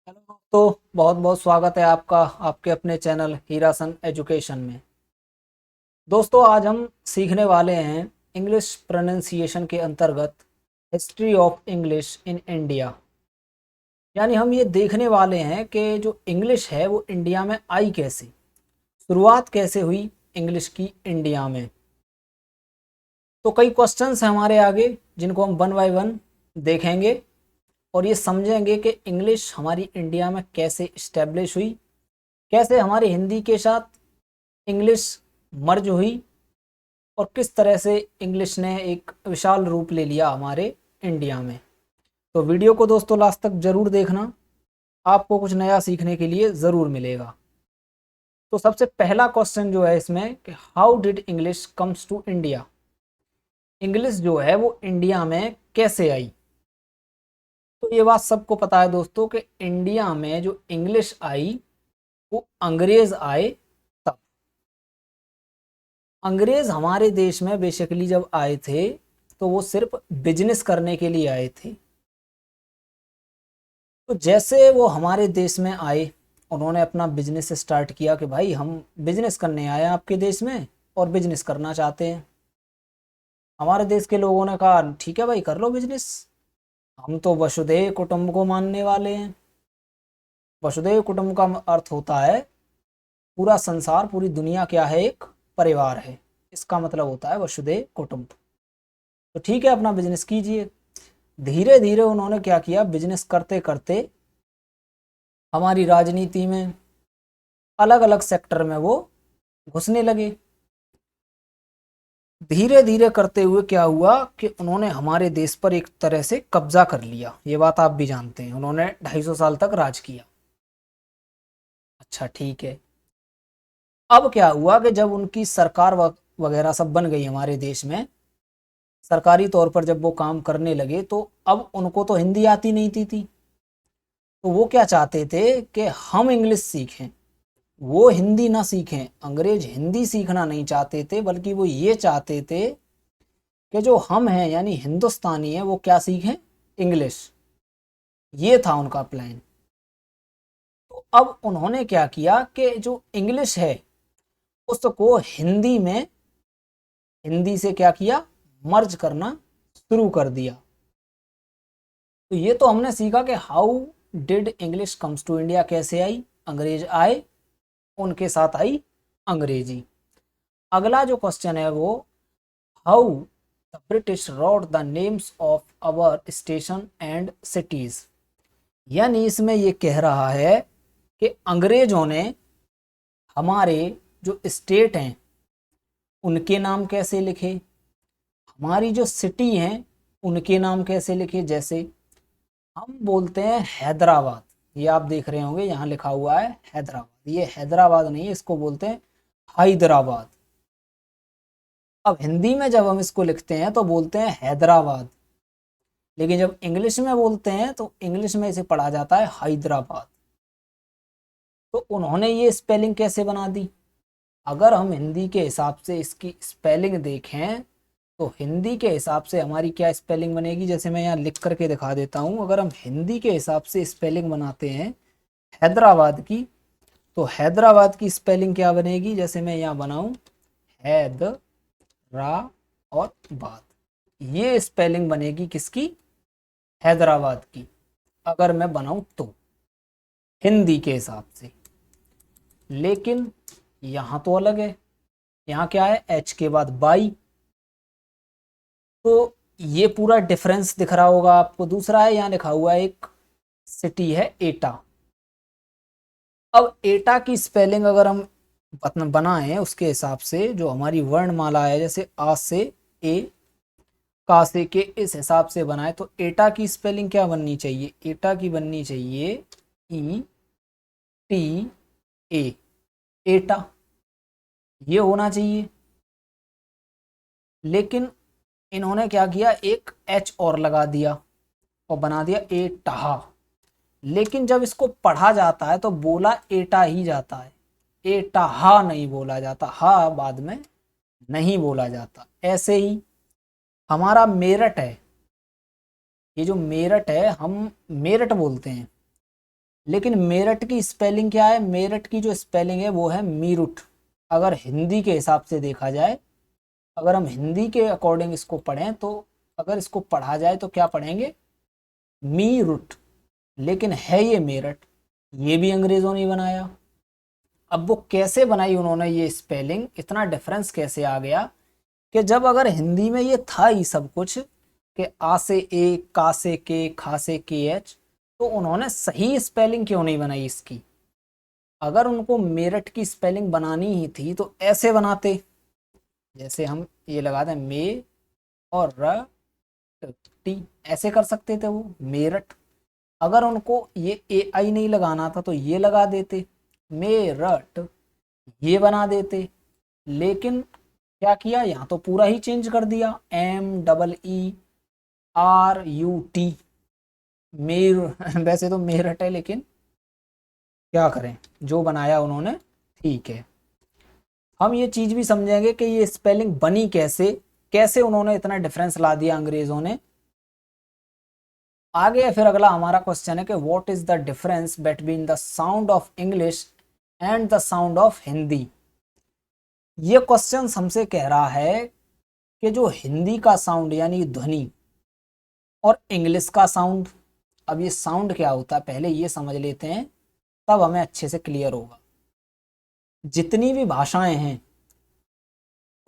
Hello दोस्तों, बहुत बहुत स्वागत है आपका आपके अपने चैनल हीरासन एजुकेशन में। दोस्तों, आज हम सीखने वाले हैं इंग्लिश प्रोनाउंसिएशन के अंतर्गत history of English in India. यानी हम ये देखने वाले हैं कि जो इंग्लिश है वो इंडिया में आई कैसे, शुरुआत कैसे हुई इंग्लिश की इंडिया में। तो कई क्वेश्चंस हैं हमारे आगे जिनको हम वन बाय वन देखेंगे और ये समझेंगे कि इंग्लिश हमारी इंडिया में कैसे इस्टेब्लिश हुई, कैसे हमारी हिंदी के साथ इंग्लिश मर्ज हुई और किस तरह से इंग्लिश ने एक विशाल रूप ले लिया हमारे इंडिया में। तो वीडियो को दोस्तों लास्ट तक ज़रूर देखना, आपको कुछ नया सीखने के लिए ज़रूर मिलेगा। तो सबसे पहला क्वेश्चन जो है इसमें कि how did English comes to India, English जो है वो इंडिया में कैसे आई। तो ये बात सबको पता है दोस्तों कि इंडिया में जो इंग्लिश आई वो अंग्रेज आए तब। अंग्रेज हमारे देश में बेसिकली जब आए थे तो वो सिर्फ बिजनेस करने के लिए आए थे। तो जैसे वो हमारे देश में आए, उन्होंने अपना बिजनेस स्टार्ट किया कि भाई हम बिजनेस करने आए हैं आपके देश में और बिजनेस करना चाहते हैं। हमारे देश के लोगों ने कहा ठीक है भाई, कर लो बिजनेस, हम तो वसुधैव कुटुंब को मानने वाले हैं। वसुधैव कुटुंब का अर्थ होता है पूरा संसार, पूरी दुनिया क्या है, एक परिवार है। इसका मतलब होता है वसुधैव कुटुंब। तो ठीक है, अपना बिजनेस कीजिए। धीरे धीरे उन्होंने क्या किया, बिजनेस करते करते हमारी राजनीति में अलग अलग सेक्टर में वो घुसने लगे। धीरे धीरे करते हुए क्या हुआ कि उन्होंने हमारे देश पर एक तरह से कब्जा कर लिया। ये बात आप भी जानते हैं, उन्होंने 250 साल तक राज किया। अच्छा ठीक है, अब क्या हुआ कि जब उनकी सरकार वगैरह सब बन गई हमारे देश में, सरकारी तौर पर जब वो काम करने लगे, तो अब उनको तो हिंदी आती नहीं थी। तो वो क्या चाहते थे कि हम इंग्लिश सीखें, वो हिंदी ना सीखें। अंग्रेज हिंदी सीखना नहीं चाहते थे, बल्कि वो ये चाहते थे कि जो हम हैं यानी हिंदुस्तानी हैं वो क्या सीखें, इंग्लिश। ये था उनका प्लान। तो अब उन्होंने क्या किया कि जो इंग्लिश है उसको हिंदी में, हिंदी से क्या किया, मर्ज करना शुरू कर दिया। तो ये तो हमने सीखा कि how did English comes to India, कैसे आई, अंग्रेज आए, उनके साथ आई अंग्रेजी। अगला जो क्वेश्चन है वो how the British wrote the names of our station and cities. यानी इसमें ये कह रहा है कि अंग्रेजों ने हमारे जो स्टेट हैं उनके नाम कैसे लिखे, हमारी जो सिटी हैं उनके नाम कैसे लिखे। जैसे हम बोलते हैं हैदराबाद, ये आप देख रहे होंगे यहाँ लिखा हुआ है हैदराबाद। ये हैदराबाद नहीं है, इसको बोलते हैं हैदराबाद। अब हिंदी में जब हम इसको लिखते हैं तो बोलते हैं हैदराबाद, लेकिन जब इंग्लिश में बोलते हैं तो इंग्लिश में इसे पढ़ा जाता है हैदराबाद। तो उन्होंने ये स्पेलिंग कैसे बना दी। अगर हम हिंदी के हिसाब से इसकी स्पेलिंग देखें तो हिंदी के हिसाब से हमारी क्या स्पेलिंग बनेगी, जैसे मैं यहाँ लिख करके दिखा देता हूँ। अगर हम हिंदी के हिसाब से स्पेलिंग बनाते हैं हैदराबाद की, तो हैदराबाद की स्पेलिंग क्या बनेगी, जैसे मैं यहाँ बनाऊँ हैदराबाद, ये स्पेलिंग बनेगी किसकी, हैदराबाद की। अगर मैं बनाऊँ तो हिंदी के हिसाब से, लेकिन यहाँ तो अलग है। यहाँ क्या है, एच के बाद बाई। तो ये पूरा डिफरेंस दिख रहा होगा आपको। दूसरा है यहाँ लिखा हुआ है एक सिटी है एटा। अब एटा की स्पेलिंग अगर हम बनाएं उसके हिसाब से, जो हमारी वर्णमाला है जैसे आ से ए, का से के, इस हिसाब से बनाए तो एटा की स्पेलिंग क्या बननी चाहिए, एटा की बननी चाहिए ई टी ए, एटा, ये होना चाहिए। लेकिन इन्होंने क्या किया, एक एच और लगा दिया और बना दिया एटाहा। लेकिन जब इसको पढ़ा जाता है तो बोला एटा ही जाता है, एटाहा नहीं बोला जाता, हा बाद में नहीं बोला जाता। ऐसे ही हमारा मेरठ है, ये जो मेरठ है हम मेरठ बोलते हैं, लेकिन मेरठ की स्पेलिंग क्या है? मेरठ की जो स्पेलिंग है वो है मीरुट। अगर हिंदी के हिसाब से देखा जाए, अगर हम हिंदी के अकॉर्डिंग इसको पढ़ें तो अगर इसको पढ़ा जाए तो क्या पढ़ेंगे? मीरुट। लेकिन है ये मेरठ। ये भी अंग्रेजों ने बनाया। अब वो कैसे बनाई उन्होंने ये स्पेलिंग, इतना डिफरेंस कैसे आ गया कि जब अगर हिंदी में ये था ही सब कुछ कि आ से ए, का से के, खा से के एच, तो उन्होंने सही स्पेलिंग क्यों नहीं बनाई इसकी? अगर उनको मेरठ की स्पेलिंग बनानी ही थी तो ऐसे बनाते, जैसे हम ये लगा दें मे और र टी, ऐसे कर सकते थे वो मेरठ। अगर उनको ये ए आई नहीं लगाना था तो ये लगा देते, मेरठ, ये बना देते। लेकिन क्या किया, यहाँ तो पूरा ही चेंज कर दिया, MERUT, मेर वैसे तो मेरठ है, लेकिन क्या करें, जो बनाया उन्होंने ठीक है। हम ये चीज भी समझेंगे कि ये स्पेलिंग बनी कैसे, कैसे उन्होंने इतना डिफरेंस ला दिया अंग्रेजों ने। आगे फिर अगला हमारा क्वेश्चन है कि what is the difference between the sound of English and the sound of Hindi. ये क्वेश्चन हमसे कह रहा है कि जो हिंदी का साउंड यानी ध्वनि और इंग्लिश का साउंड, अब ये साउंड क्या होता है पहले ये समझ लेते हैं, तब हमें अच्छे से क्लियर होगा। जितनी भी भाषाएं हैं,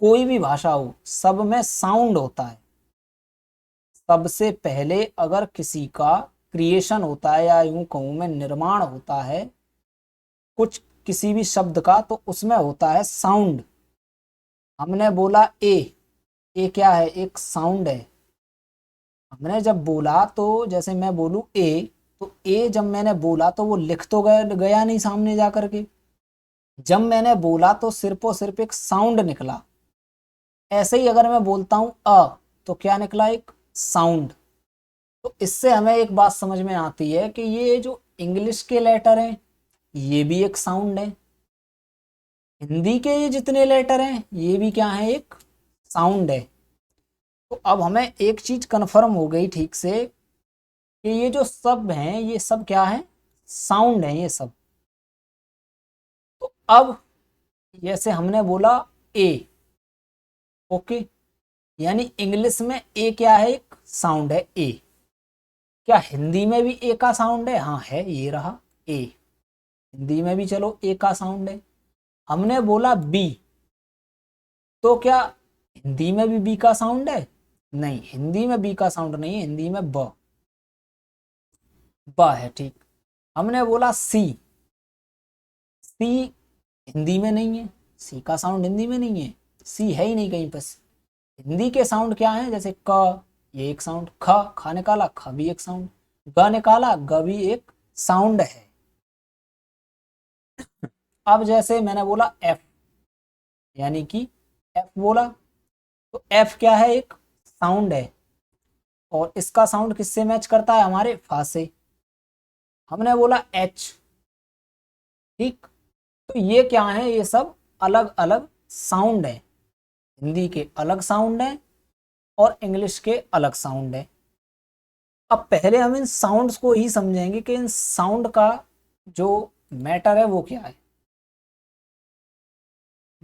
कोई भी भाषा हो, सब में साउंड होता है। सबसे पहले अगर किसी का क्रिएशन होता है या यूं कहूं मैं निर्माण होता है कुछ किसी भी शब्द का, तो उसमें होता है साउंड। हमने बोला ए क्या है? एक साउंड है। हमने जब बोला तो जैसे मैं बोलूं ए, तो ए जब मैंने बोला तो वो लिख तो गया नहीं सामने जा करके। जब मैंने बोला तो सिर्फ और सिर्फ एक साउंड निकला। ऐसे ही अगर मैं बोलता हूं तो क्या निकला? एक साउंड। तो इससे हमें एक बात समझ में आती है कि ये जो इंग्लिश के लेटर हैं ये भी एक साउंड है, हिंदी के ये जितने लेटर हैं ये भी क्या है? एक साउंड है। तो अब हमें एक चीज कंफर्म हो गई ठीक से कि ये जो सब हैं ये सब क्या है? साउंड है ये सब। तो अब जैसे हमने बोला ए, ओके, यानी इंग्लिश में ए क्या है? एक साउंड है ए। क्या हिंदी में भी ए का साउंड है? हाँ है, ये रहा ए। हिंदी में भी चलो ए का साउंड है। हमने बोला बी, तो क्या हिंदी में भी बी का साउंड है? नहीं, हिंदी में बी का साउंड नहीं है, हिंदी में ब है, ठीक। हमने बोला सी, सी हिंदी में नहीं है, सी का साउंड हिंदी में नहीं है, सी है ही नहीं कहीं पर। हिंदी के साउंड क्या है? जैसे क, ये एक साउंड, खा निकाला, ख भी एक साउंड, ग निकाला, ग भी एक साउंड है। अब जैसे मैंने बोला एफ, यानी कि एफ बोला, तो एफ क्या है? एक साउंड है। और इसका साउंड किससे मैच करता है? हमारे फा से। हमने बोला एच, ठीक। तो ये क्या है? ये सब अलग अलग साउंड है। हिंदी के अलग साउंड है और इंग्लिश के अलग साउंड है। अब पहले हम इन साउंड्स को ही समझेंगे कि इन साउंड का जो मैटर है वो क्या है।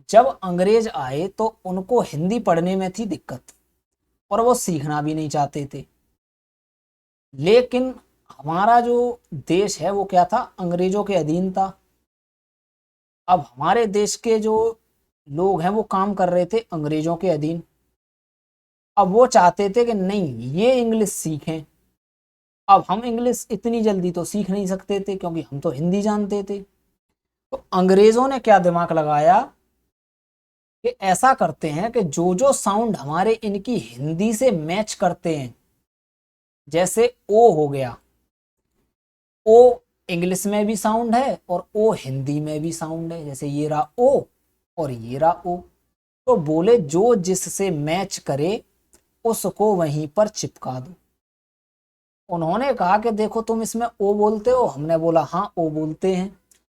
जब अंग्रेज आए तो उनको हिंदी पढ़ने में थी दिक्कत और वो सीखना भी नहीं चाहते थे। लेकिन हमारा जो देश है वो क्या था? अंग्रेजों के अधीन था। अब हमारे देश के जो लोग हैं वो काम कर रहे थे अंग्रेजों के अधीन। अब वो चाहते थे कि नहीं, ये इंग्लिश सीखें। अब हम इंग्लिश इतनी जल्दी तो सीख नहीं सकते थे क्योंकि हम तो हिंदी जानते थे। तो अंग्रेजों ने क्या दिमाग लगाया कि ऐसा करते हैं कि जो जो साउंड हमारे इनकी हिंदी से मैच करते हैं, जैसे ओ हो गया, ओ इंग्लिश में भी साउंड है और ओ हिंदी में भी साउंड है, जैसे ये रहा ओ और ये रहा ओ। तो बोले जो जिससे मैच करे उसको वहीं पर चिपका दो। उन्होंने कहा कि देखो तुम इसमें ओ बोलते हो, हमने बोला हाँ ओ बोलते हैं,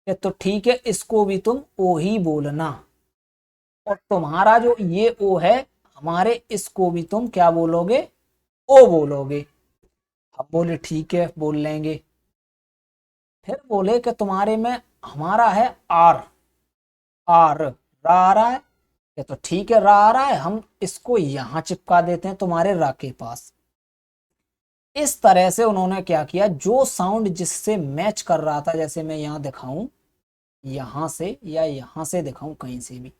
कि तो ठीक है इसको भी तुम ओ ही बोलना, और तुम्हारा जो ये ओ है हमारे इसको भी तुम क्या बोलोगे? ओ बोलोगे। हम बोले ठीक है बोल लेंगे। फिर बोले कि तुम्हारे में हमारा है आर, आर रा आ रहा है, ये तो ठीक है, रा आ रहा है, हम इसको यहां चिपका देते हैं तुम्हारे रा के पास। इस तरह से उन्होंने क्या किया, जो साउंड जिससे मैच कर रहा था, जैसे मैं यहां दिखाऊं, यहां से या यहां से दिखाऊं, कहीं से भी,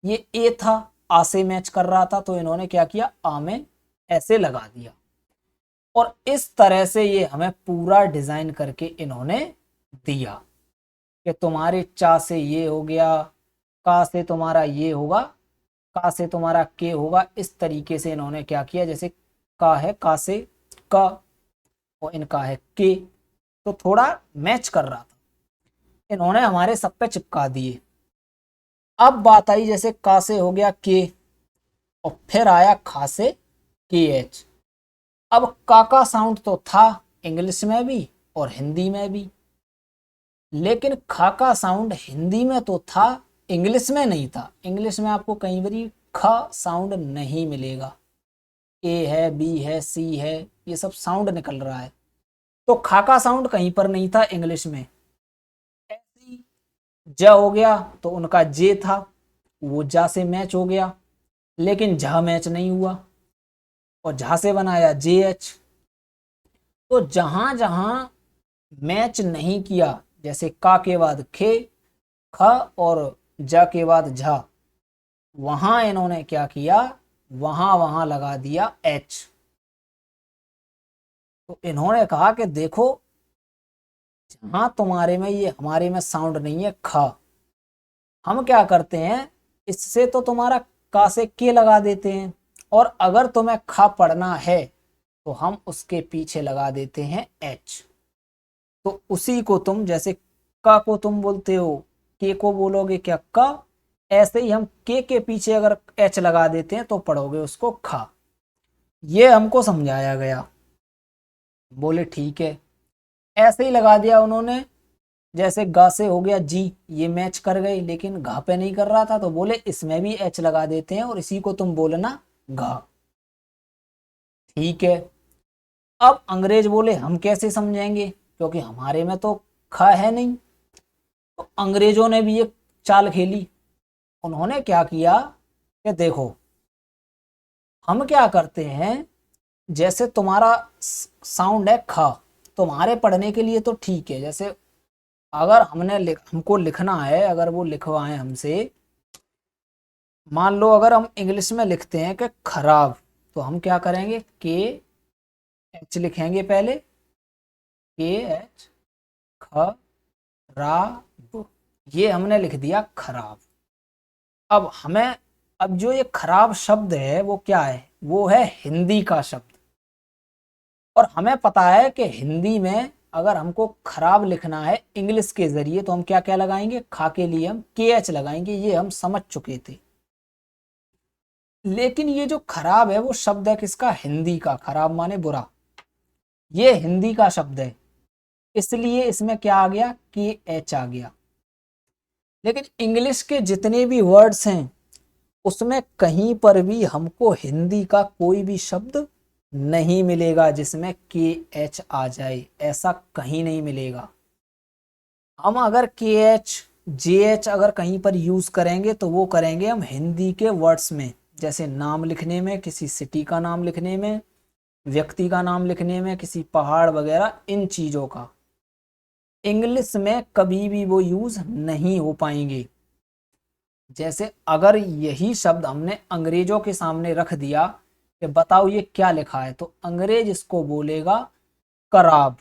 ये ए था, आ से मैच कर रहा था, तो इन्होंने क्या किया, आ में ऐसे लगा दिया। और इस तरह से ये हमें पूरा डिजाइन करके इन्होंने दिया कि तुम्हारे चा से ये हो गया, का से तुम्हारा ये होगा, का से तुम्हारा के होगा। इस तरीके से इन्होंने क्या किया, जैसे का है, का से का, और इनका है के, तो थोड़ा मैच कर रहा था, इन्होंने हमारे सब पे चिपका दिए। अब बात आई जैसे का से हो गया के, और फिर आया खा से के एच। अब का साउंड तो था इंग्लिश में भी और हिंदी में भी, लेकिन खा का साउंड हिंदी में तो था, इंग्लिश में नहीं था। इंग्लिश में आपको कहीं भी ख साउंड नहीं मिलेगा, ए है, बी है, सी है, ये सब साउंड निकल रहा है, तो खा का साउंड कहीं पर नहीं था इंग्लिश में। ऐसी ज हो गया तो उनका जे था, वो जा से मैच हो गया, लेकिन झा मैच नहीं हुआ, और झा से बनाया जे एच। तो जहां जहां मैच नहीं किया, जैसे का के बाद खे, ख, और जा के बाद झा, वहां इन्होंने क्या किया, वहां वहां लगा दिया एच। तो इन्होंने कहा कि देखो, जहां तुम्हारे में ये, हमारे में साउंड नहीं है ख, हम क्या करते हैं, इससे तो तुम्हारा का से के लगा देते हैं, और अगर तुम्हें ख पढ़ना है तो हम उसके पीछे लगा देते हैं एच। तो उसी को तुम, जैसे का को तुम बोलते हो, के को बोलोगे क्या का, ऐसे ही हम के पीछे अगर एच लगा देते हैं तो पढ़ोगे उसको खा। ये हमको समझाया गया। बोले ठीक है, ऐसे ही लगा दिया उन्होंने। जैसे गा से हो गया जी, ये मैच कर गई, लेकिन घा पे नहीं कर रहा था, तो बोले इसमें भी एच लगा देते हैं और इसी को तुम बोलना घा। ठीक है। अब अंग्रेज बोले हम कैसे समझेंगे, क्योंकि हमारे में तो ख है नहीं। तो अंग्रेजों ने भी एक चाल खेली। उन्होंने क्या किया कि देखो, हम क्या करते हैं, जैसे तुम्हारा साउंड है ख, तुम्हारे पढ़ने के लिए तो ठीक है। जैसे अगर हमको लिखना है, अगर वो लिखवाएं हमसे, मान लो अगर हम इंग्लिश में लिखते हैं कि खराब, तो हम क्या करेंगे, के एच लिखेंगे पहले, के एच, खराब, ये हमने लिख दिया खराब। अब हमें, अब जो ये खराब शब्द है वो क्या है, वो है हिंदी का शब्द। और हमें पता है कि हिंदी में अगर हमको खराब लिखना है इंग्लिश के जरिए, तो हम क्या क्या लगाएंगे, खा के लिए हम के एच लगाएंगे, ये हम समझ चुके थे। लेकिन ये जो खराब है वो शब्द है किसका, हिंदी का। खराब माने बुरा, ये हिंदी का शब्द है, इसलिए इसमें क्या आ गया, के एच आ गया। लेकिन इंग्लिश के जितने भी वर्ड्स हैं उसमें कहीं पर भी हमको हिंदी का कोई भी शब्द नहीं मिलेगा जिसमें के एच आ जाए, ऐसा कहीं नहीं मिलेगा। हम अगर के एच, जे एच अगर कहीं पर यूज करेंगे तो वो करेंगे हम हिंदी के वर्ड्स में, जैसे नाम लिखने में, किसी सिटी का नाम लिखने में, व्यक्ति का नाम लिखने में, किसी पहाड़ वगैरह, इन चीजों का। इंग्लिश में कभी भी वो यूज नहीं हो पाएंगे। जैसे अगर यही शब्द हमने अंग्रेजों के सामने रख दिया कि बताओ ये क्या लिखा है, तो अंग्रेज इसको बोलेगा खराब,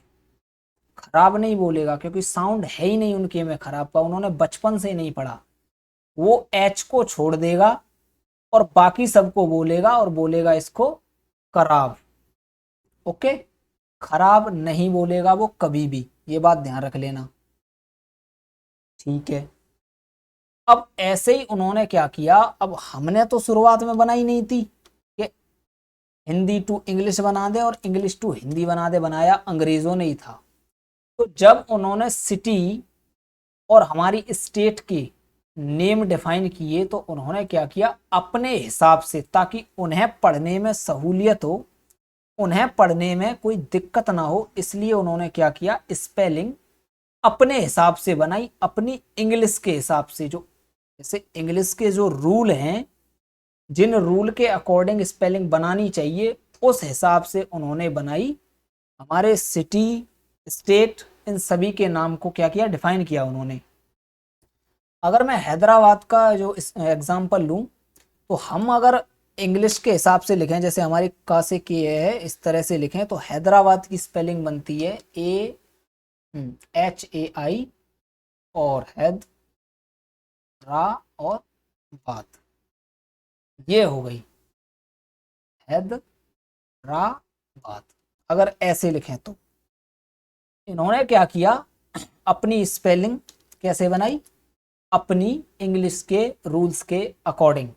खराब नहीं बोलेगा, क्योंकि साउंड है ही नहीं उनके में खराब का, उन्होंने बचपन से नहीं पढ़ा। वो एच को छोड़ देगा और बाकी सबको बोलेगा, और बोलेगा इसको खराब। ओके, खराब नहीं बोलेगा वो कभी भी, ये बात ध्यान रख लेना। ठीक है। अब ऐसे ही उन्होंने क्या किया, अब हमने तो शुरुआत में बनाई नहीं थी कि हिंदी टू इंग्लिश बना दे और इंग्लिश टू हिंदी बना दे, बनाया अंग्रेजों ने ही था। तो जब उन्होंने सिटी और हमारी स्टेट के नेम डिफाइन किए, तो उन्होंने क्या किया अपने हिसाब से, ताकि उन्हें पढ़ने में सहूलियत हो, उन्हें पढ़ने में कोई दिक्कत ना हो, इसलिए उन्होंने क्या किया, स्पेलिंग अपने हिसाब से बनाई, अपनी इंग्लिश के हिसाब से। जो जैसे इंग्लिश के जो रूल हैं, जिन रूल के अकॉर्डिंग स्पेलिंग बनानी चाहिए, उस हिसाब से उन्होंने बनाई। हमारे सिटी, स्टेट, इन सभी के नाम को क्या किया, डिफाइन किया उन्होंने। अगर मैं हैदराबाद का जो एग्जांपल लूं, तो हम अगर इंग्लिश के हिसाब से लिखें, जैसे हमारी का से के है, इस तरह से लिखें, तो हैदराबाद की स्पेलिंग बनती है HAI, और और बात, ये हो गई हैदराबाद। अगर ऐसे लिखें तो इन्होंने क्या किया, अपनी स्पेलिंग कैसे बनाई, अपनी इंग्लिश के रूल्स के अकॉर्डिंग।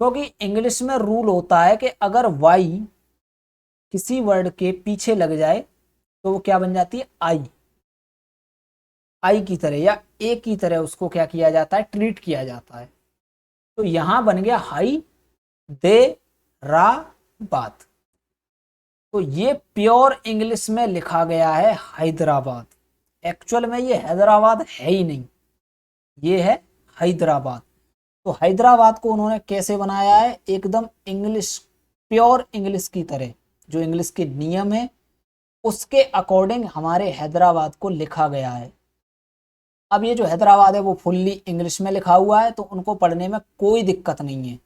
क्योंकि इंग्लिश में रूल होता है कि अगर वाई किसी वर्ड के पीछे लग जाए तो वो क्या बन जाती है, आई की तरह या ए की तरह उसको क्या किया जाता है, ट्रीट किया जाता है। तो यहां बन गया हाई दे रा बात। तो ये प्योर इंग्लिश में लिखा गया है हैदराबाद। एक्चुअल में ये हैदराबाद है ही नहीं, ये है हैदराबाद। तो हैदराबाद को उन्होंने कैसे बनाया है, एकदम इंग्लिश, प्योर इंग्लिश की तरह, जो इंग्लिश के नियम है उसके अकॉर्डिंग हमारे हैदराबाद को लिखा गया है। अब ये जो हैदराबाद है वो फुल्ली इंग्लिश में लिखा हुआ है, तो उनको पढ़ने में कोई दिक्कत नहीं है।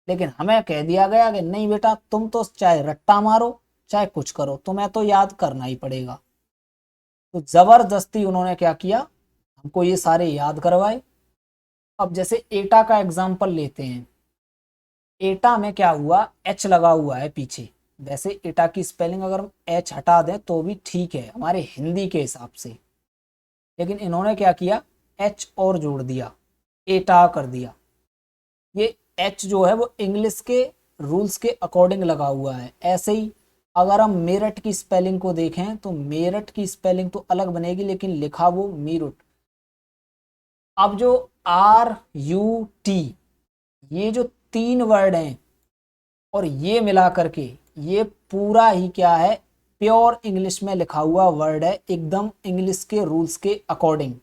लेकिन हमें कह दिया गया कि नहीं बेटा, तुम तो चाहे रट्टा मारो चाहे कुछ करो, तुम्हें तो याद करना ही पड़ेगा। तो जबरदस्ती उन्होंने क्या किया, हमको ये सारे याद करवाए। अब जैसे एटा का एग्जाम्पल लेते हैं। एटा में क्या हुआ, एच लगा हुआ है पीछे। वैसे एटा की स्पेलिंग अगर हम एच हटा दें तो भी ठीक है हमारे हिंदी के हिसाब से, लेकिन इन्होंने क्या किया, एच और जोड़ दिया, एटा कर दिया। ये एच जो है वो इंग्लिश के रूल्स के अकॉर्डिंग लगा हुआ है। ऐसे ही अगर हम मेरठ की स्पेलिंग को देखें तो मेरठ की स्पेलिंग तो अलग बनेगी, लेकिन लिखा वो मीरुट। अब जो RUT, ये जो 3 वर्ड हैं और ये मिला करके ये पूरा ही क्या है, प्योर इंग्लिश में लिखा हुआ वर्ड है, एकदम इंग्लिश के रूल्स के अकॉर्डिंग।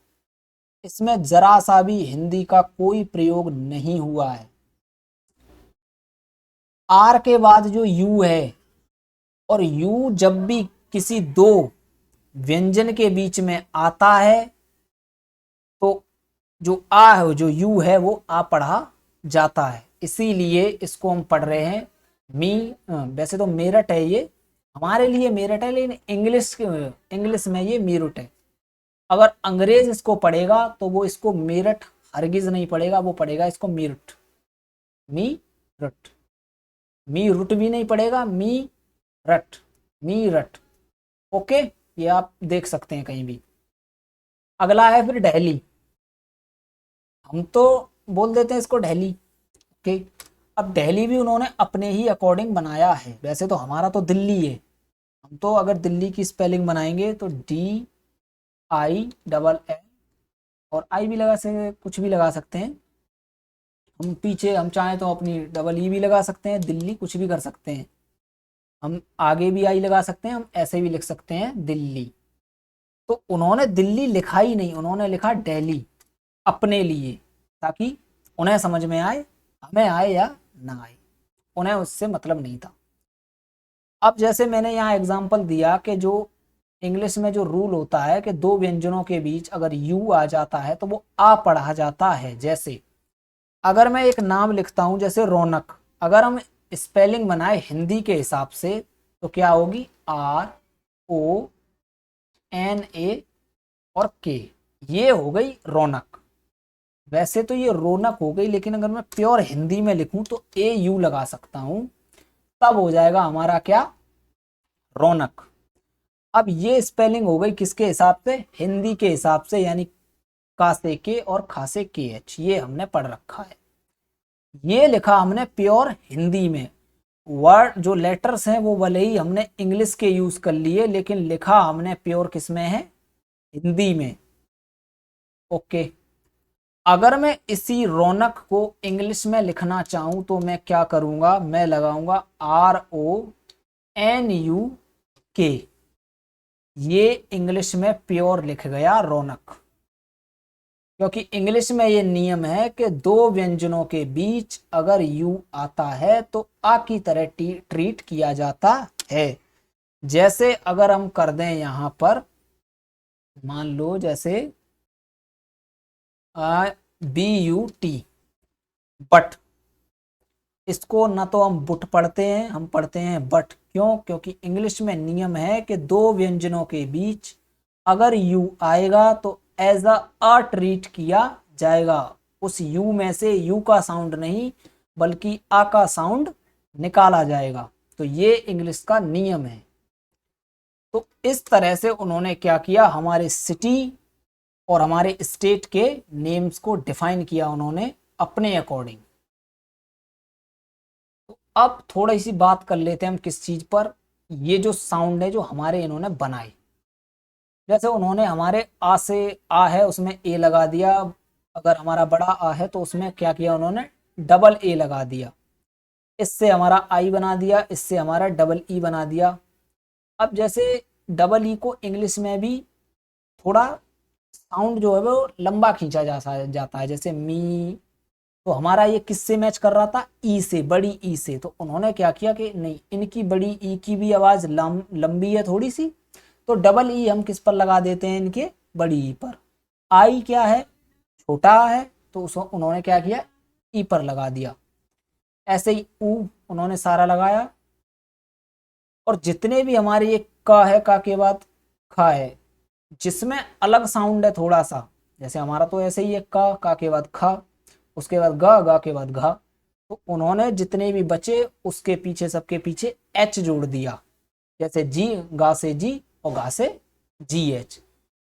इसमें जरा सा भी हिंदी का कोई प्रयोग नहीं हुआ है। आर के बाद जो यू है, और यू जब भी किसी दो व्यंजन के बीच में आता है तो जो आ है, जो यू है, वो आ पढ़ा जाता है। इसीलिए इसको हम पढ़ रहे हैं वैसे तो मेरठ है, ये हमारे लिए मेरठ है, लेकिन इंग्लिश में ये मीरुट है। अगर अंग्रेज इसको पढ़ेगा तो वो इसको मेरठ हरगिज नहीं पढ़ेगा, वो पढ़ेगा इसको मीरुट, मीरुट। मीरुट भी नहीं पढ़ेगा, मीरठ। ओके, ये आप देख सकते हैं कहीं भी। अगला है फिर दिल्ली। हम तो बोल देते हैं इसको दिल्ली। ओके, अब दिल्ली भी उन्होंने अपने ही अकॉर्डिंग बनाया है। वैसे तो हमारा तो दिल्ली है, हम तो अगर दिल्ली की स्पेलिंग बनाएंगे तो DILL, और आई भी लगा सकते, कुछ भी लगा सकते हैं। हम पीछे हम चाहें तो अपनी EE भी लगा सकते हैं, दिल्ली कुछ भी कर सकते हैं। हम आगे भी आई लगा सकते हैं, हम ऐसे भी लिख सकते हैं दिल्ली। तो उन्होंने दिल्ली लिखा ही नहीं, उन्होंने लिखा दिल्ली अपने लिए, ताकि उन्हें समझ में आए, हमें आए या ना आए, उन्हें उससे मतलब नहीं था। अब जैसे मैंने यहाँ एग्जांपल दिया कि जो इंग्लिश में जो रूल होता है कि दो व्यंजनों के बीच अगर यू आ जाता है तो वो आ पढ़ा जाता है। जैसे अगर मैं एक नाम लिखता हूं जैसे रौनक, अगर हम स्पेलिंग बनाए हिंदी के हिसाब से तो क्या होगी, RONA और K, ये हो गई रौनक। वैसे तो ये रौनक हो गई, लेकिन अगर मैं प्योर हिंदी में लिखूं तो AU लगा सकता हूं, तब हो जाएगा हमारा क्या, रौनक। अब ये स्पेलिंग हो गई किसके हिसाब से, हिंदी के हिसाब से, यानी का से के और खा से KH, ये हमने पढ़ रखा है। ये लिखा हमने प्योर हिंदी में। वर्ड जो लेटर्स हैं वो भले ही हमने इंग्लिश के यूज कर लिए, लेकिन लिखा हमने प्योर किस में है, हिंदी में। ओके, अगर मैं इसी रौनक को इंग्लिश में लिखना चाहूं तो मैं क्या करूंगा, मैं लगाऊंगा RONUK। ये इंग्लिश में प्योर लिख गया रौनक, क्योंकि इंग्लिश में ये नियम है कि दो व्यंजनों के बीच अगर यू आता है तो आ की तरह ट्रीट किया जाता है। जैसे अगर हम कर दें यहां पर, मान लो जैसे BUT, बट, इसको ना तो हम बुट पढ़ते हैं, हम पढ़ते हैं बट। क्यों? क्योंकि इंग्लिश में नियम है कि दो व्यंजनों के बीच अगर यू आएगा तो एज अ ट्रीट किया जाएगा। उस यू में से यू का साउंड नहीं बल्कि आ का साउंड निकाला जाएगा। तो ये इंग्लिश का नियम है। तो इस तरह से उन्होंने क्या किया, हमारे सिटी और हमारे स्टेट के नेम्स को डिफाइन किया उन्होंने अपने अकॉर्डिंग। तो अब थोड़ी सी बात कर लेते हैं हम किस चीज पर, ये जो साउंड है जो हमारे इन्होंने बनाए। जैसे उन्होंने हमारे आ से, आ है उसमें ए लगा दिया, अगर हमारा बड़ा आ है तो उसमें क्या किया उन्होंने, डबल ए लगा दिया। इससे हमारा आई बना दिया, इससे हमारा डबल ई बना दिया। अब जैसे डबल ई को इंग्लिश में भी थोड़ा साउंड जो है वो लंबा खींचा जाता है, जैसे मी। तो हमारा ये किससे मैच कर रहा था, ई से, बड़ी ई से। तो उन्होंने क्या किया कि नहीं, इनकी बड़ी ई की भी आवाज लंबी है थोड़ी सी, तो डबल ई हम किस पर लगा देते हैं, इनके बड़ी ई पर। आई क्या है, छोटा है, तो उसको उन्होंने क्या किया, ई पर लगा दिया। ऐसे ही ऊ उन्होंने सारा लगाया। और जितने भी हमारे ये का है, का के बाद खा है, जिसमें अलग साउंड है थोड़ा सा, जैसे हमारा तो ऐसे ही है, का के बाद खा, उसके बाद गा के बाद घा। तो उन्होंने जितने भी बचे उसके पीछे, सबके पीछे एच जोड़ दिया। जैसे जी, गा से जी और गा से जी एच।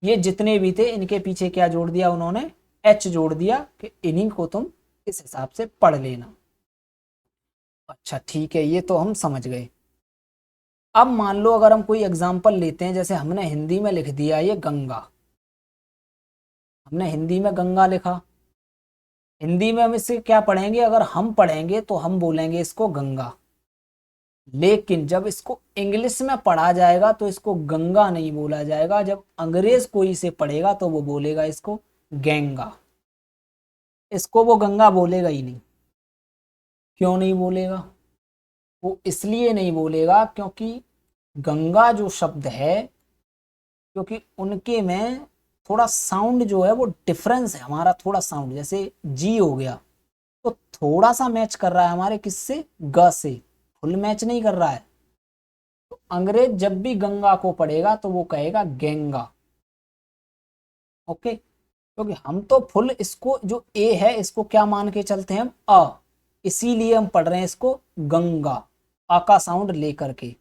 ये जितने भी थे इनके पीछे क्या जोड़ दिया उन्होंने, एच जोड़ दिया कि इन्हीं को तुम इस हिसाब से पढ़ लेना। अच्छा ठीक है, ये तो हम समझ गए। अब मान लो अगर हम कोई एग्जाम्पल लेते हैं, जैसे हमने हिंदी में लिख दिया ये गंगा, हमने हिंदी में गंगा लिखा। हिंदी में हम इससे क्या पढ़ेंगे, अगर हम पढ़ेंगे तो हम बोलेंगे इसको गंगा। लेकिन जब इसको इंग्लिश में पढ़ा जाएगा तो इसको गंगा नहीं बोला जाएगा। जब अंग्रेज कोई इसे पढ़ेगा तो वो बोलेगा इसको गंगा, इसको वो गंगा बोलेगा ही नहीं। क्यों नहीं बोलेगा? वो इसलिए नहीं बोलेगा क्योंकि गंगा जो शब्द है, क्योंकि उनके में थोड़ा साउंड जो है वो डिफरेंस है, हमारा थोड़ा साउंड जैसे जी हो गया तो थोड़ा सा मैच कर रहा है हमारे किससे, ग से, फुल मैच नहीं कर रहा है। तो अंग्रेज जब भी गंगा को पढ़ेगा तो वो कहेगा गेंगा। ओके, क्योंकि हम तो फुल इसको जो ए है इसको क्या मान के चलते हैं, हम अ, इसीलिए हम पढ़ रहे हैं इसको गंगा, आ का साउंड लेकर के।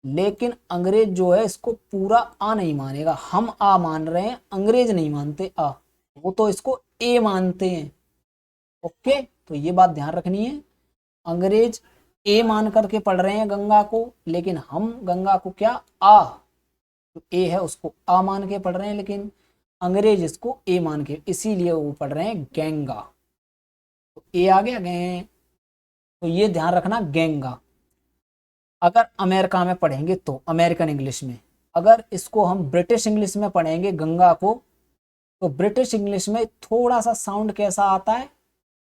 लेकिन अंग्रेज जो है इसको पूरा आ नहीं मानेगा। हम आ मान रहे हैं, अंग्रेज नहीं मानते आ, वो तो इसको ए मानते हैं। ओके, तो ये बात ध्यान रखनी है। अंग्रेज ए मान करके पढ़ रहे हैं गंगा को, लेकिन हम गंगा को क्या, आ, जो ए है उसको आ मान के पढ़ रहे हैं, लेकिन अंग्रेज इसको ए मान के, इसीलिए वो पढ़ रहे हैं गंगा। तो ए आ गया गए, तो ये ध्यान रखना गंगा। अगर अमेरिका में पढ़ेंगे तो अमेरिकन इंग्लिश में, अगर इसको हम ब्रिटिश इंग्लिश में पढ़ेंगे गंगा को, तो ब्रिटिश इंग्लिश में थोड़ा सा साउंड कैसा आता है,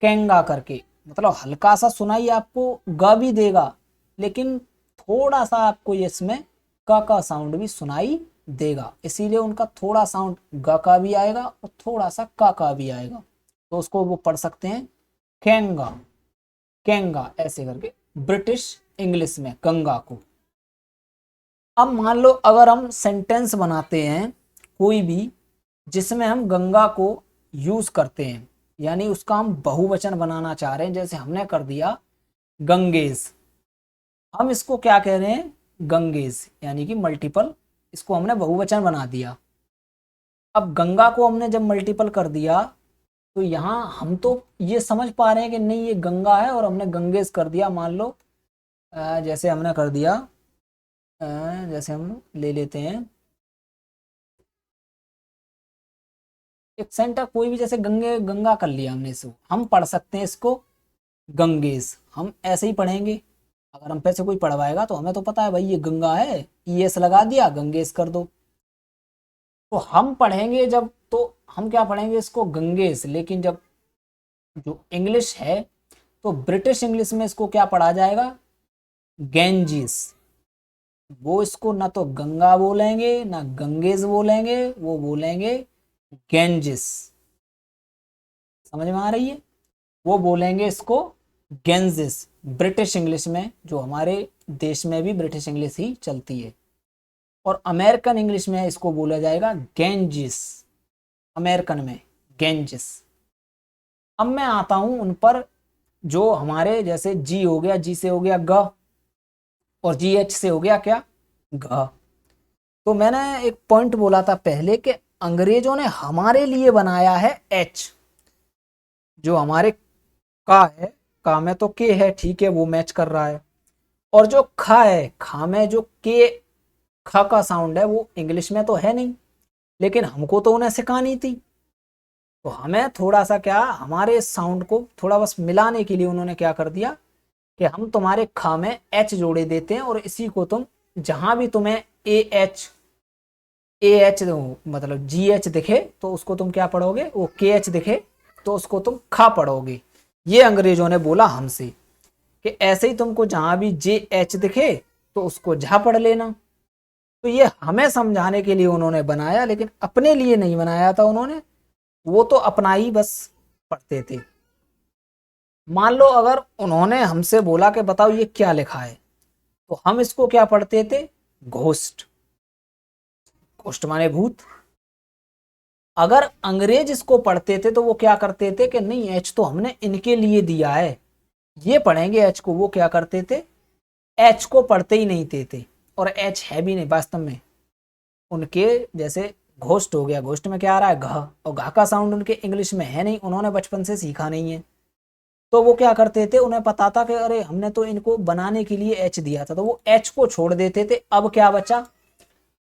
केंगा करके, मतलब हल्का सा सुनाई आपको गा भी देगा, लेकिन थोड़ा सा आपको इसमें का साउंड भी सुनाई देगा। इसीलिए उनका थोड़ा साउंड गा का भी आएगा और थोड़ा सा का भी आएगा। तो उसको वो पढ़ सकते हैं केंगा, केंगा ऐसे करके ब्रिटिश इंग्लिश में गंगा को। अब मान लो अगर हम सेंटेंस बनाते हैं कोई भी जिसमें हम गंगा को यूज करते हैं, यानी उसका हम बहुवचन बनाना चाह रहे हैं, जैसे हमने कर दिया गंगेज, हम इसको क्या कह रहे हैं, गंगेज, यानी कि मल्टीपल, इसको हमने बहुवचन बना दिया। अब गंगा को हमने जब मल्टीपल कर दिया तो यहाँ हम तो ये समझ पा रहे हैं कि नहीं ये गंगा है, और हमने गंगेज कर दिया। मान लो जैसे हमने कर दिया, जैसे हम ले लेते हैं एक सेंटर कोई भी, जैसे गंगे, गंगा कर लिया हमने, इसको हम पढ़ सकते हैं इसको गंगेज, हम ऐसे ही पढ़ेंगे। अगर हम पे से कोई पढ़वाएगा तो हमें तो पता है भाई ये गंगा है, ईएस लगा दिया, गंगेश कर दो। तो हम पढ़ेंगे जब, तो हम क्या पढ़ेंगे इसको, गंगेश। लेकिन जब जो इंग्लिश है, तो ब्रिटिश इंग्लिश में इसको क्या पढ़ा जाएगा, गैंजिस। वो इसको ना तो गंगा बोलेंगे ना गंगेज बोलेंगे, वो बोलेंगे गैंजिस। समझ में आ रही है, वो बोलेंगे इसको गेंजिस ब्रिटिश इंग्लिश में, जो हमारे देश में भी ब्रिटिश इंग्लिश ही चलती है। और अमेरिकन इंग्लिश में इसको बोला जाएगा गेंजिस, अमेरिकन में गेंजिस। अब मैं आता हूं उन पर जो हमारे, जैसे जी हो गया, जी से हो गया ग, और जी एच से हो गया क्या, घ। तो मैंने एक पॉइंट बोला था पहले कि अंग्रेजों ने हमारे लिए बनाया है एच, जो हमारे का है, का में तो के है, ठीक है वो मैच कर रहा है। और जो खा है, खा में जो के, ख का साउंड है वो इंग्लिश में तो है नहीं, लेकिन हमको तो उन्हें सिखानी थी। तो हमें थोड़ा सा क्या, हमारे साउंड को थोड़ा बस मिलाने के लिए उन्होंने क्या कर दिया कि हम तुम्हारे खा में एच जोड़े देते हैं, और इसी को तुम जहां भी तुम्हें ए एच मतलब जी एच दिखे तो उसको तुम क्या पढ़ोगे, वो के एच दिखे तो उसको तुम खा पढ़ोगे। ये अंग्रेजों ने बोला हमसे कि ऐसे ही तुमको जहां भी जे एच दिखे तो उसको झा पढ़ लेना। तो ये हमें समझाने के लिए उन्होंने बनाया, लेकिन अपने लिए नहीं बनाया था उन्होंने, वो तो अपना ही बस पढ़ते थे। मान लो अगर उन्होंने हमसे बोला कि बताओ ये क्या लिखा है, तो हम इसको क्या पढ़ते थे, घोस्ट। घोस्ट माने भूत। अगर अंग्रेज इसको पढ़ते थे तो वो क्या करते थे कि नहीं, एच तो हमने इनके लिए दिया है, ये पढ़ेंगे एच को। वो क्या करते थे, एच को पढ़ते ही नहीं थे। और एच है भी नहीं वास्तव में उनके, जैसे घोस्ट हो गया, घोस्ट में क्या आ रहा है, घ, और घ का साउंड उनके इंग्लिश में है नहीं, उन्होंने बचपन से सीखा नहीं है। तो वो क्या करते थे, उन्हें पता था कि अरे हमने तो इनको बनाने के लिए एच दिया था, तो वो एच को छोड़ देते थे। अब क्या बचा,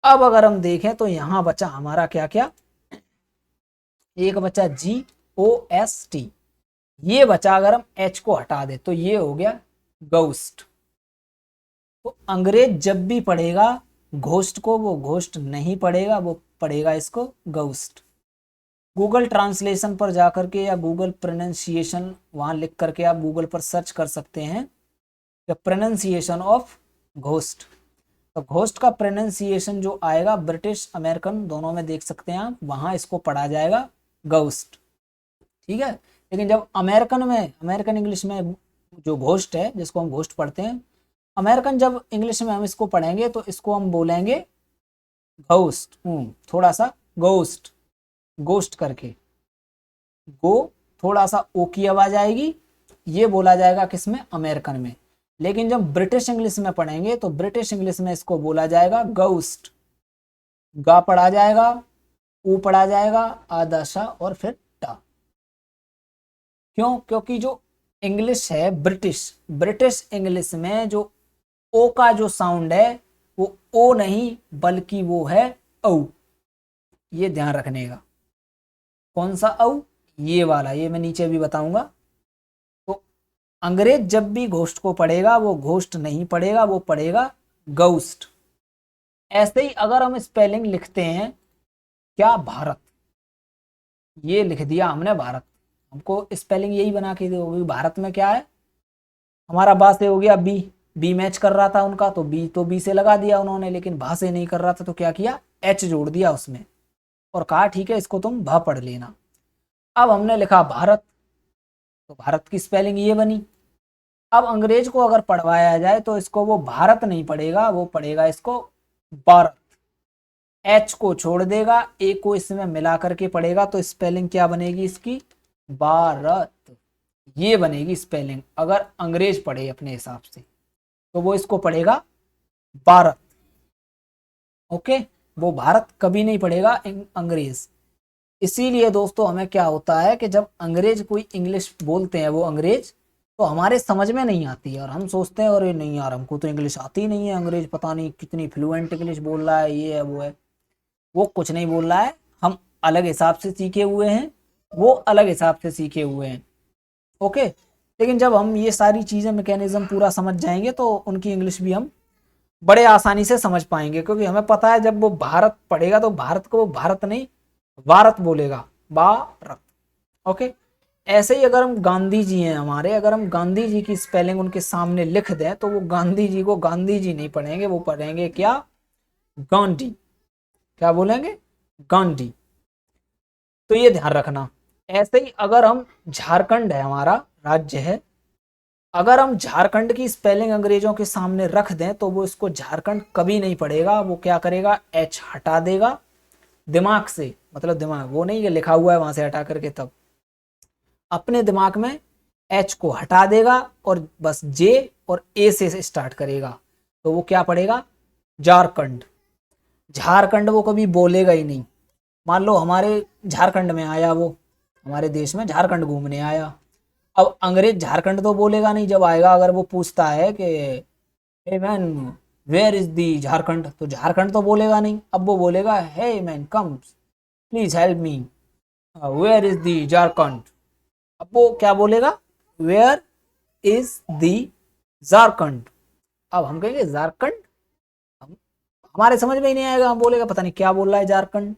अब अगर हम देखें तो यहां बचा हमारा क्या क्या, एक बचा जी ओ एस टी, ये बचा। अगर हम एच को हटा दे तो ये हो गया गोस्ट। तो अंग्रेज जब भी पढ़ेगा घोस्ट को, वो घोस्ट नहीं पढ़ेगा, वो पढ़ेगा इसको गोस्ट। गूगल ट्रांसलेशन पर जाकर के या गूगल प्रोनाउंसिएशन वहां लिख करके आप गूगल पर सर्च कर सकते हैं द प्रोनाउंसिएशन ऑफ घोस्ट। तो घोस्ट का प्रोनाउंसिएशन जो आएगा, ब्रिटिश अमेरिकन दोनों में देख सकते हैं आप, वहां इसको पढ़ा जाएगा गोस्ट। ठीक है। लेकिन जब अमेरिकन में, अमेरिकन इंग्लिश में जो घोस्ट है, जिसको हम घोस्ट पढ़ते हैं, अमेरिकन जब इंग्लिश में हम इसको पढ़ेंगे तो इसको हम बोलेंगे घोस्ट। थोड़ा सा गोस्ट, गोस्ट करके, गो थोड़ा सा ओ की आवाज आएगी, ये बोला जाएगा किसमें, अमेरिकन में। लेकिन जब ब्रिटिश इंग्लिश में पढ़ेंगे तो ब्रिटिश इंग्लिश में इसको बोला जाएगा गोस्ट। गा पढ़ा जाएगा, ऊ पढ़ा जाएगा, आदाशा और फिर टा। क्यों, क्योंकि जो इंग्लिश है ब्रिटिश, ब्रिटिश इंग्लिश में जो ओ का जो साउंड है वो ओ नहीं बल्कि वो है औ। ये ध्यान रखने का। कौन सा औ, ये वाला, ये मैं नीचे भी बताऊंगा। तो अंग्रेज जब भी घोस्ट को पढ़ेगा वो घोस्ट नहीं पढ़ेगा, वो पढ़ेगा गोस्ट। ऐसे ही अगर हम स्पेलिंग लिखते हैं, क्या भारत, ये लिख दिया हमने भारत, हमको स्पेलिंग यही बना के दोगे। भारत में क्या है, हमारा बा से हो गया बी, बी मैच कर रहा था उनका, तो बी से लगा दिया उन्होंने, लेकिन भा से नहीं कर रहा था तो क्या किया, एच जोड़ दिया उसमें, और कहा ठीक है इसको तुम भा पढ़ लेना। अब हमने लिखा भारत, तो भारत की स्पेलिंग ये बनी। अब अंग्रेज को अगर पढ़वाया जाए तो इसको वो भारत नहीं पढ़ेगा, वो पढ़ेगा इसको भारत। एच को छोड़ देगा, ए को इसमें मिला करके पढ़ेगा, तो स्पेलिंग क्या बनेगी इसकी, भारत। ये बनेगी स्पेलिंग अगर अंग्रेज पढ़े अपने हिसाब से, तो वो इसको पढ़ेगा भारत। ओके, वो भारत कभी नहीं पढ़ेगा अंग्रेज। इसीलिए दोस्तों हमें क्या होता है कि जब अंग्रेज कोई इंग्लिश बोलते हैं, वो अंग्रेज, तो हमारे समझ में नहीं आती है, और हम सोचते हैं अरे नहीं यार हमको तो इंग्लिश आती नहीं है, अंग्रेज पता नहीं कितनी फ्लुएंट इंग्लिश बोल रहा है, ये है वो है। वो कुछ नहीं बोल रहा है, हम अलग हिसाब से सीखे हुए हैं, वो अलग हिसाब से सीखे हुए हैं। ओके। लेकिन जब हम ये सारी चीज़ें मैकेनिज्म पूरा समझ जाएंगे तो उनकी इंग्लिश भी हम बड़े आसानी से समझ पाएंगे, क्योंकि हमें पता है जब वो भारत पढ़ेगा तो भारत को वो भारत नहीं भारत बोलेगा, भारत। ओके। ऐसे ही अगर हम गांधी जी हैं हमारे, अगर हम गांधी जी की स्पेलिंग उनके सामने लिख दें तो वो गांधी जी को गांधी जी नहीं पढ़ेंगे, वो पढ़ेंगे क्या, गांधी। क्या बोलेंगे, गांधी। तो ये ध्यान रखना। ऐसे ही अगर हम झारखंड है हमारा राज्य है, अगर हम झारखंड की स्पेलिंग अंग्रेजों के सामने रख दें तो वो इसको झारखंड कभी नहीं पढ़ेगा, वो क्या करेगा, एच हटा देगा दिमाग से, मतलब दिमाग वो नहीं, ये लिखा हुआ है वहां से हटा करके, तब अपने दिमाग में एच को हटा देगा और बस जे और ए से स्टार्ट करेगा, तो वो क्या पढ़ेगा, झारखंड। झारखंड वो कभी बोलेगा ही नहीं। मान लो हमारे झारखंड में आया, वो हमारे देश में झारखंड घूमने आया, अब अंग्रेज झारखंड तो बोलेगा नहीं, जब आएगा अगर वो पूछता है कि hey man where is the Jharkhand, तो झारखंड तो बोलेगा नहीं, अब वो बोलेगा hey man come please help me, where is the Jharkhand. अब वो क्या बोलेगा, वेयर इज दी झारखंड। अब हम कहेंगे झारखंड, हम हमारे समझ में ही नहीं आएगा, हम बोलेगा पता नहीं क्या बोल रहा है झारखंड।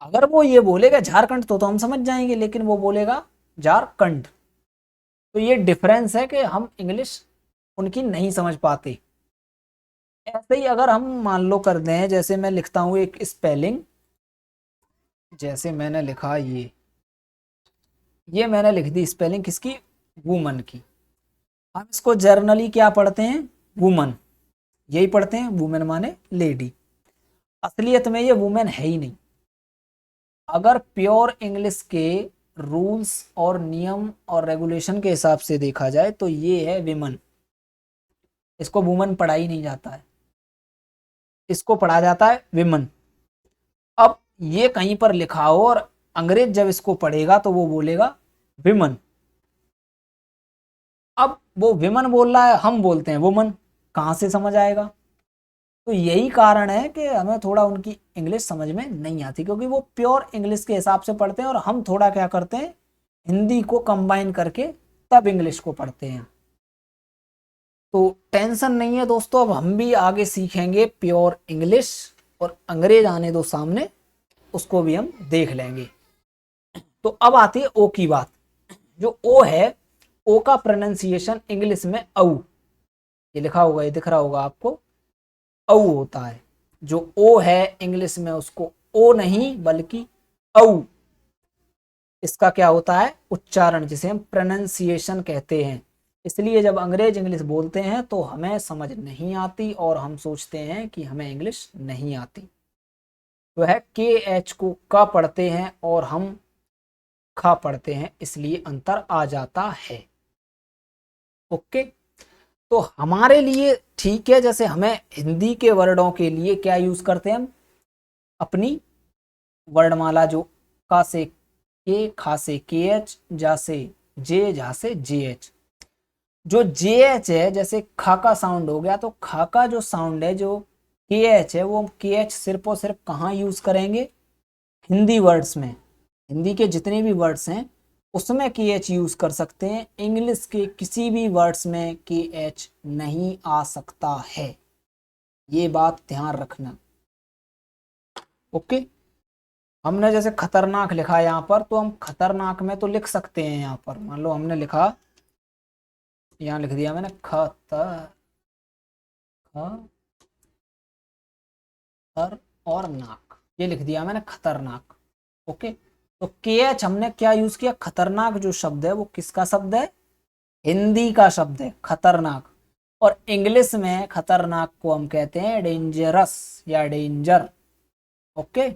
अगर वो ये बोलेगा झारखंड तो हम समझ जाएंगे, लेकिन वो बोलेगा झारखंड। तो ये डिफरेंस है कि हम इंग्लिश उनकी नहीं समझ पाते। ऐसे ही अगर हम मान लो कर दें, जैसे मैं लिखता हूँ एक स्पेलिंग, जैसे मैंने लिखा ये मैंने लिख दी स्पेलिंग किसकी, वुमन की। हम इसको जर्नली क्या पढ़ते हैं, वुमन, यही पढ़ते हैं, वुमेन माने लेडी। असलियत में ये वुमेन है ही नहीं। अगर प्योर इंग्लिश के रूल्स और नियम और रेगुलेशन के हिसाब से देखा जाए तो ये है विमन। इसको वुमन पढ़ा ही नहीं जाता है, इसको पढ़ा जाता है विमन। अब ये कहीं पर लिखा हो और अंग्रेज जब इसको पढ़ेगा तो वो बोलेगा विमन। अब वो विमन बोल रहा है, हम बोलते हैं वुमन, कहां से समझ आएगा। तो यही कारण है कि हमें थोड़ा उनकी इंग्लिश समझ में नहीं आती, क्योंकि वो प्योर इंग्लिश के हिसाब से पढ़ते हैं और हम थोड़ा क्या करते हैं, हिंदी को कंबाइन करके तब इंग्लिश को पढ़ते हैं। तो टेंशन नहीं है दोस्तों, अब हम भी आगे सीखेंगे प्योर इंग्लिश, और अंग्रेज आने दो सामने, उसको भी हम देख लेंगे। तो अब आती है ओ की बात। जो ओ है, ओ का प्रोनाउंसिएशन इंग्लिश में औ, ये लिखा होगा, ये दिख रहा होगा आपको, औ होता है। जो ओ है इंग्लिश में उसको ओ नहीं बल्कि औ, इसका क्या होता है, उच्चारण, जिसे हम प्रोनाउंसिएशन कहते हैं। इसलिए जब अंग्रेज इंग्लिश बोलते हैं तो हमें समझ नहीं आती और हम सोचते हैं कि हमें इंग्लिश नहीं आती। वह के एच को का पढ़ते हैं और हम खा पढ़ते हैं, इसलिए अंतर आ जाता है। ओके। तो हमारे लिए ठीक है, जैसे हमें हिंदी के वर्डों के लिए क्या यूज करते हैं हम, अपनी वर्णमाला, जो का से के, खा से के एच, जा से जे, झा से जे एच। जो जे एच है, जैसे खा का साउंड हो गया, तो खा का जो साउंड है, जो के एच है, वो के एच सिर्फ और सिर्फ कहाँ यूज करेंगे, हिंदी वर्ड्स में। हिंदी के जितने भी वर्ड्स हैं उसमें के एच यूज कर सकते हैं, इंग्लिश के किसी भी वर्ड्स में के एच नहीं आ सकता है, ये बात ध्यान रखना। ओके। हमने जैसे खतरनाक लिखा है यहाँ पर, तो हम खतरनाक में तो लिख सकते हैं, यहाँ पर मान लो हमने लिखा, यहाँ लिख दिया मैंने खतर और नाक, ये लिख दिया मैंने खतरनाक। ओके। तो के एच हमने क्या यूज किया, खतरनाक जो शब्द है वो किसका शब्द है, हिंदी का शब्द है खतरनाक। और इंग्लिश में खतरनाक को हम कहते हैं डेंजरस या डेंजर। ओके।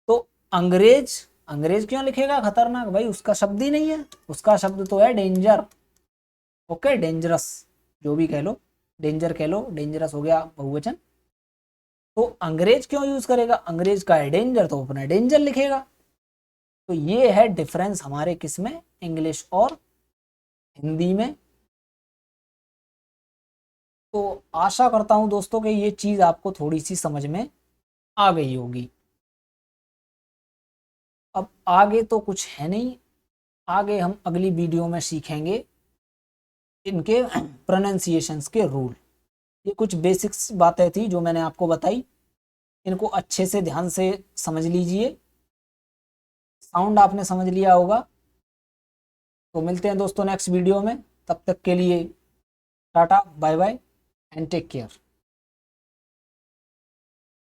तो अंग्रेज अंग्रेज क्यों लिखेगा खतरनाक, भाई उसका शब्द ही नहीं है, उसका शब्द तो है डेंजर। ओके, डेंजरस जो भी कह लो, डेंजर कह लो, डेंजरस हो गया बहुवचन। तो अंग्रेज क्यों यूज करेगा, अंग्रेज का है डेंजर, तो अपना डेंजर लिखेगा। तो ये है डिफरेंस हमारे किस में, इंग्लिश और हिंदी में। तो आशा करता हूं दोस्तों कि ये चीज आपको थोड़ी सी समझ में आ गई होगी। अब आगे तो कुछ है नहीं, आगे हम अगली वीडियो में सीखेंगे इनके प्रोनाउंसिएशंस के रूल। ये कुछ बेसिक्स बातें थी जो मैंने आपको बताई, इनको अच्छे से ध्यान से समझ लीजिए। साउंड आपने समझ लिया होगा। तो मिलते हैं दोस्तों नेक्स्ट वीडियो में, तब तक के लिए tata bye bye and take care.